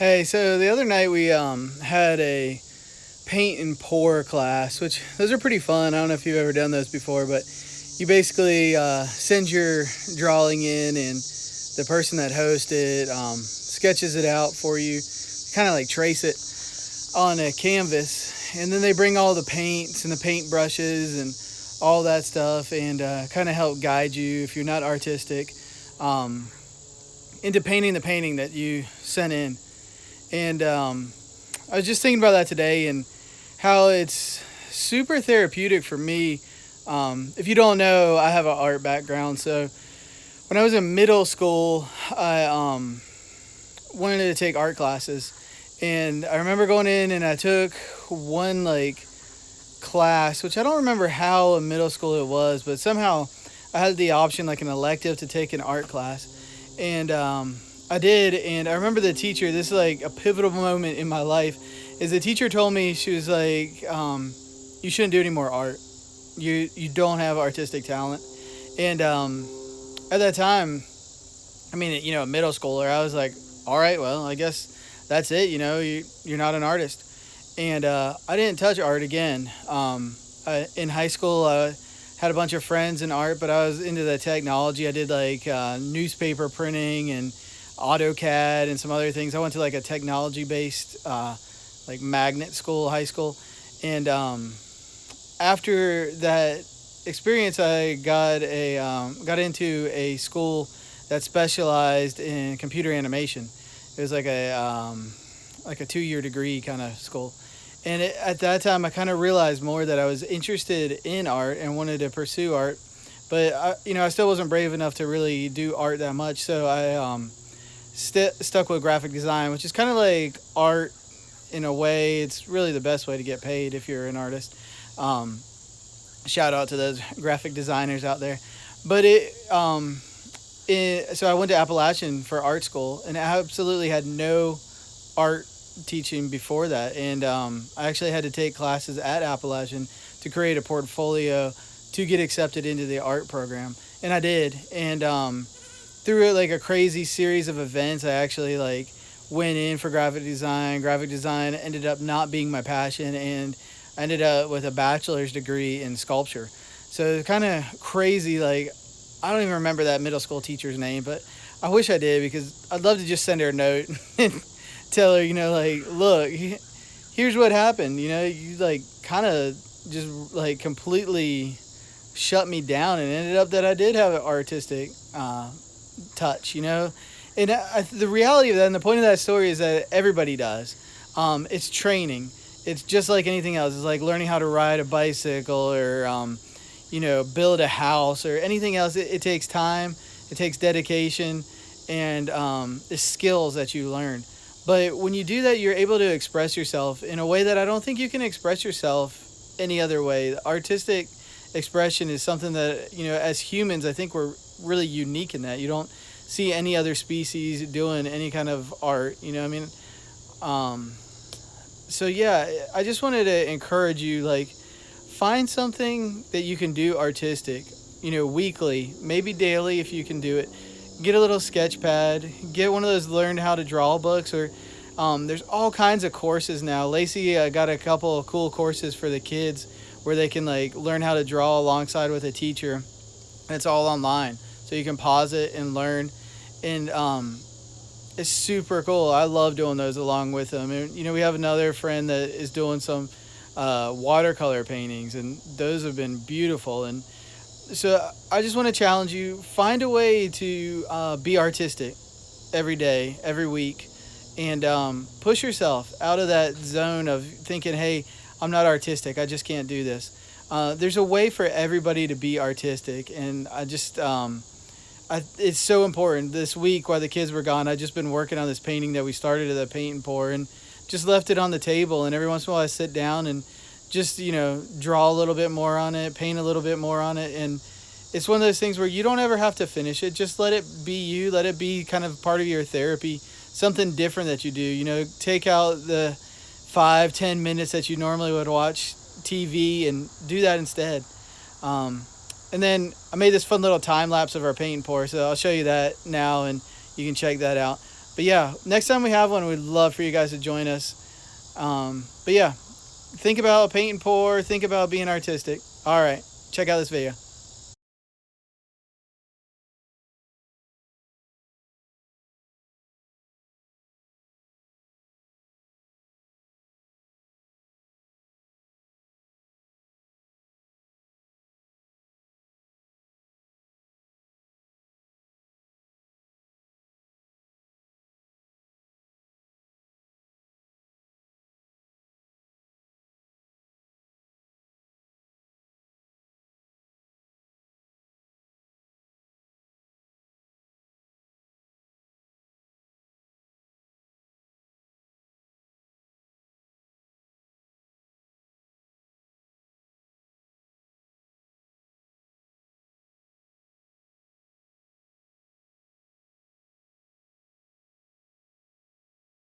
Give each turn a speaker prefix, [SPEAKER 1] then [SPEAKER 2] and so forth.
[SPEAKER 1] Hey, so the other night we had a paint and pour class, which those are pretty fun. I don't know if you've ever done those before, but you basically send your drawing in, and the person that hosts it sketches it out for you, kind of like trace it on a canvas, and then they bring all the paints and the paint brushes and all that stuff, and kind of help guide you if you're not artistic um, into painting the painting that you sent in. And I was just thinking about that today and how it's super therapeutic for me. If you don't know, I have an art background. So when I was in middle school, I wanted to take art classes. And I remember going in and I took one like class, which I don't remember how in middle school it was, but somehow I had the option, like an elective, to take an art class. And I did. And I remember the teacher, this is like a pivotal moment in my life, is the teacher told me, she was like, you shouldn't do any more art. You don't have artistic talent. And at that time, I mean, middle schooler, I was like, all right, well, I guess that's it. You're not an artist. And I didn't touch art again. In high school, I had a bunch of friends in art, but I was into the technology. I did like newspaper printing and AutoCAD and some other things. I went to like a technology based like magnet school, high school. And after that experience, I got into a school that specialized in computer animation. It was like a 2 year degree kind of school. And at that time, I kind of realized more that I was interested in art and wanted to pursue art, but I still wasn't brave enough to really do art that much. So I stuck with graphic design, which is kind of like art in a way. It's really the best way to get paid if you're an artist. Um, Shout out to those graphic designers out there. But so I went to Appalachian for art school, and I absolutely had no art teaching before that. And I actually had to take classes at Appalachian to create a portfolio to get accepted into the art program. And I did. And through like a crazy series of events, I actually like went in for graphic design. Graphic design ended up not being my passion, and I ended up with a bachelor's degree in sculpture. So it's kind of crazy. Like, I don't even remember that middle school teacher's name, but I wish I did, because I'd love to just send her a note and tell her, like, look, here's what happened. You like kind of just like completely shut me down, and ended up that I did have an artistic touch. And the reality of that, and the point of that story, is that everybody does. It's training. It's just like anything else. It's like learning how to ride a bicycle, or build a house, or anything else. It takes time, it takes dedication, and the skills that you learn. But when you do that, you're able to express yourself in a way that I don't think you can express yourself any other way. Artistic expression is something that, as humans, I think we're really unique in that. You don't see any other species doing any kind of art, what I mean? So yeah, I just wanted to encourage you, like, find something that you can do artistic, weekly, maybe daily if you can do it. Get a little sketch pad, get one of those learn how to draw books, or there's all kinds of courses now. Lacey got a couple of cool courses for the kids where they can like learn how to draw alongside with a teacher, and it's all online, so you can pause it and learn. And it's super cool. I love doing those along with them. And we have another friend that is doing some watercolor paintings, and those have been beautiful. And so I just want to challenge you, find a way to be artistic every day, every week, and push yourself out of that zone of thinking, hey, I'm not artistic, I just can't do this. There's a way for everybody to be artistic, and it's so important. This week while the kids were gone, I just been working on this painting that we started at the paint and pour, and just left it on the table. And every once in a while I sit down and just draw a little bit more on it, paint a little bit more on it. And it's one of those things where you don't ever have to finish it. Just let it be you. Let it be kind of part of your therapy, something different that you do. Take out the 5-10 minutes that you normally would watch TV and do that instead. And then I made this fun little time lapse of our paint and pour, so I'll show you that now, and you can check that out. But yeah, next time we have one, we'd love for you guys to join us. But yeah, think about paint and pour. Think about being artistic. All right, check out this video.